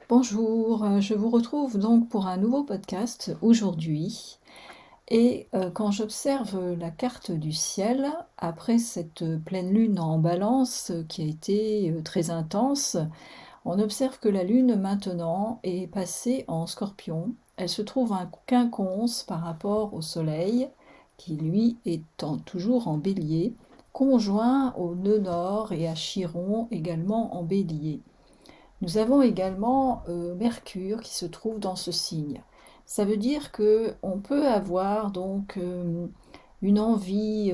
Bonjour, je vous retrouve donc pour un nouveau podcast aujourd'hui. Quand j'observe la carte du ciel, après cette pleine lune en balance qui a été très intense, on observe que la lune maintenant est passée en scorpion. Elle se trouve un quinconce par rapport au soleil, qui lui est toujours en bélier, conjoint au nœud nord et à Chiron également en bélier. Nous avons également Mercure qui se trouve dans ce signe. Ça veut dire que on peut avoir donc une envie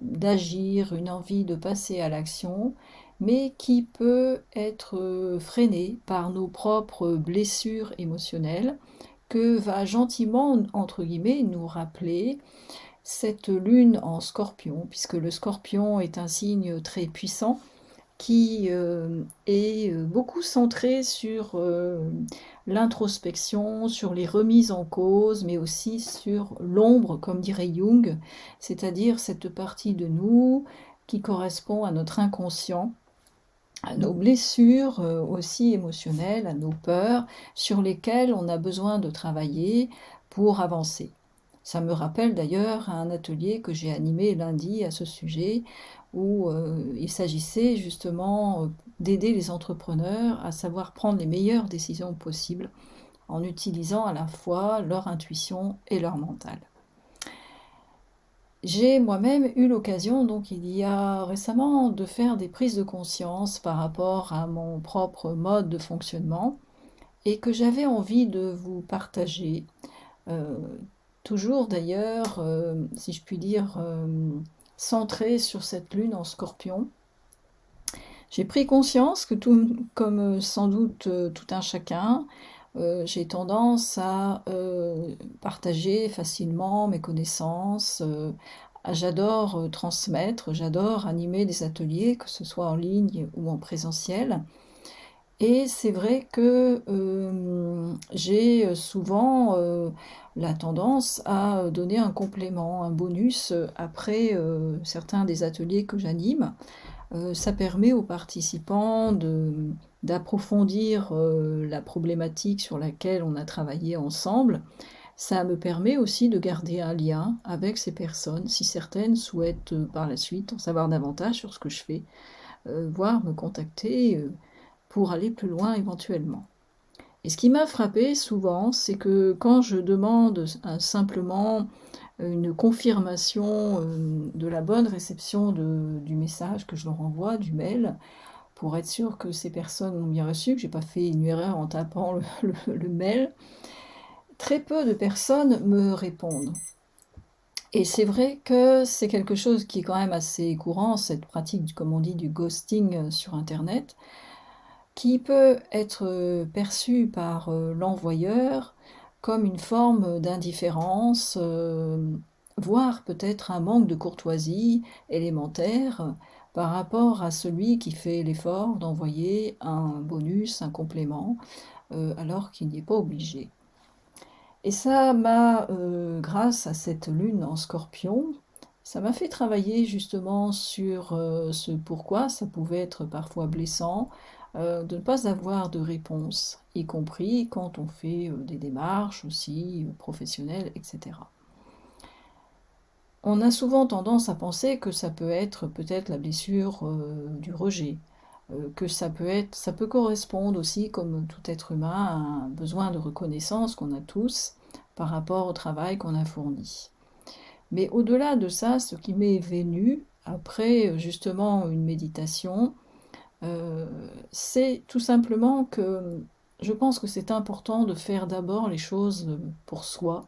d'agir, une envie de passer à l'action, mais qui peut être freinée par nos propres blessures émotionnelles, que va gentiment, entre guillemets, nous rappeler cette lune en scorpion, puisque le scorpion est un signe très puissant qui est beaucoup centré sur l'introspection, sur les remises en cause, mais aussi sur l'ombre, comme dirait Jung, c'est-à-dire cette partie de nous qui correspond à notre inconscient, à nos blessures aussi émotionnelles, à nos peurs, sur lesquelles on a besoin de travailler pour avancer. Ça me rappelle d'ailleurs un atelier que j'ai animé lundi à ce sujet, où il s'agissait justement d'aider les entrepreneurs à savoir prendre les meilleures décisions possibles en utilisant à la fois leur intuition et leur mental. J'ai moi-même eu l'occasion, donc il y a récemment, de faire des prises de conscience par rapport à mon propre mode de fonctionnement et que j'avais envie de vous partager. Euh, Toujours d'ailleurs, si je puis dire, centré sur cette lune en scorpion. J'ai pris conscience que tout comme sans doute tout un chacun, j'ai tendance à partager facilement mes connaissances. J'adore transmettre, j'adore animer des ateliers, que ce soit en ligne ou en présentiel. Et c'est vrai que j'ai souvent la tendance à donner un complément, un bonus après certains des ateliers que j'anime. Ça permet aux participants d'approfondir la problématique sur laquelle on a travaillé ensemble. Ça me permet aussi de garder un lien avec ces personnes, si certaines souhaitent par la suite en savoir davantage sur ce que je fais, voire me contacter pour aller plus loin éventuellement. Et ce qui m'a frappé souvent, c'est que quand je demande simplement une confirmation de la bonne réception du message que je leur envoie, du mail, pour être sûr que ces personnes l'ont bien reçu, que j'ai pas fait une erreur en tapant le mail, très peu de personnes me répondent. Et c'est vrai que c'est quelque chose qui est quand même assez courant, cette pratique, comme on dit, du ghosting sur Internet, qui peut être perçu par l'envoyeur comme une forme d'indifférence, voire peut-être un manque de courtoisie élémentaire par rapport à celui qui fait l'effort d'envoyer un bonus, un complément, alors qu'il n'y est pas obligé. Et ça m'a, grâce à cette lune en scorpion, ça m'a fait travailler justement sur ce pourquoi ça pouvait être parfois blessant de ne pas avoir de réponse, y compris quand on fait des démarches aussi professionnelles, etc. On a souvent tendance à penser que ça peut être peut-être la blessure du rejet, que ça peut correspondre aussi, comme tout être humain, à un besoin de reconnaissance qu'on a tous par rapport au travail qu'on a fourni. Mais au-delà de ça, ce qui m'est venu, après justement une méditation, c'est tout simplement que je pense que c'est important de faire d'abord les choses pour soi,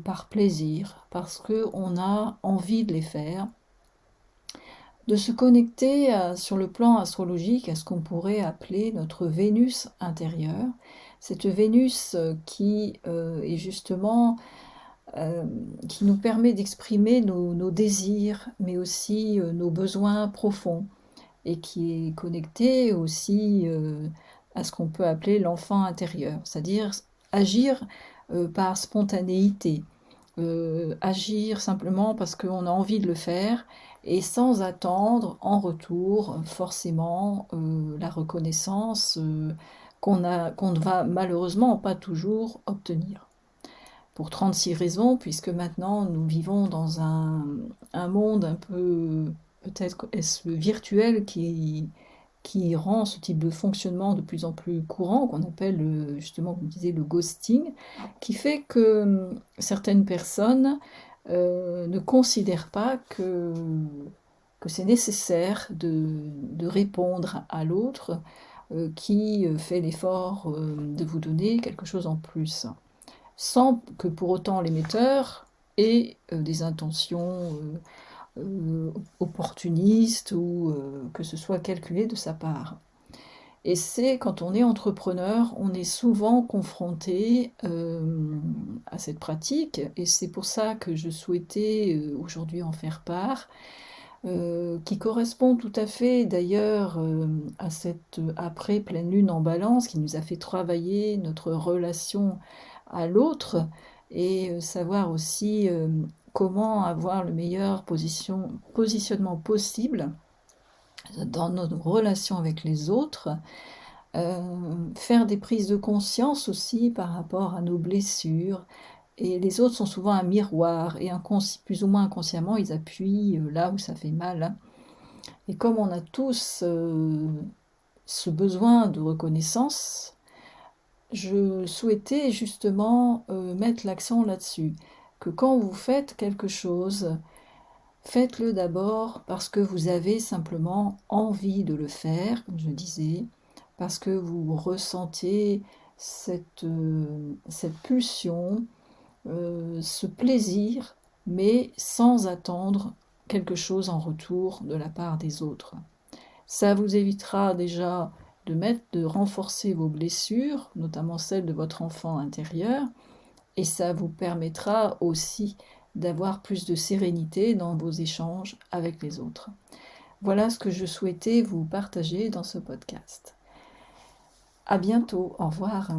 par plaisir, parce qu'on a envie de les faire, de se connecter sur le plan astrologique à ce qu'on pourrait appeler notre Vénus intérieure, cette Vénus qui est justement qui nous permet d'exprimer nos désirs, mais aussi nos besoins profonds, et qui est connectée aussi à ce qu'on peut appeler l'enfant intérieur, c'est-à-dire agir par spontanéité, agir simplement parce qu'on a envie de le faire et sans attendre en retour forcément la reconnaissance qu'on ne va malheureusement pas toujours obtenir. Pour 36 raisons, puisque maintenant nous vivons dans un monde un peu, peut-être est-ce virtuel, qui rend ce type de fonctionnement de plus en plus courant, qu'on appelle justement, comme vous disiez, le ghosting, qui fait que certaines personnes ne considèrent pas que c'est nécessaire de répondre à l'autre qui fait l'effort de vous donner quelque chose en plus, sans que pour autant l'émetteur ait des intentions opportunistes ou que ce soit calculé de sa part. Et c'est quand on est entrepreneur, on est souvent confronté à cette pratique, et c'est pour ça que je souhaitais aujourd'hui en faire part, qui correspond tout à fait d'ailleurs à cette après pleine lune en balance qui nous a fait travailler notre relation à l'autre et savoir aussi comment avoir le meilleur positionnement possible dans notre relation avec les autres, faire des prises de conscience aussi par rapport à nos blessures. Et les autres sont souvent un miroir, et plus ou moins inconsciemment, ils appuient là où ça fait mal. Et comme on a tous ce besoin de reconnaissance, je souhaitais justement mettre l'accent là-dessus, que quand vous faites quelque chose, faites-le d'abord parce que vous avez simplement envie de le faire, comme je disais, parce que vous ressentez cette pulsion, ce plaisir, mais sans attendre quelque chose en retour de la part des autres. Ça vous évitera déjà de renforcer vos blessures, notamment celles de votre enfant intérieur, et ça vous permettra aussi d'avoir plus de sérénité dans vos échanges avec les autres. Voilà ce que je souhaitais vous partager dans ce podcast. À bientôt, au revoir.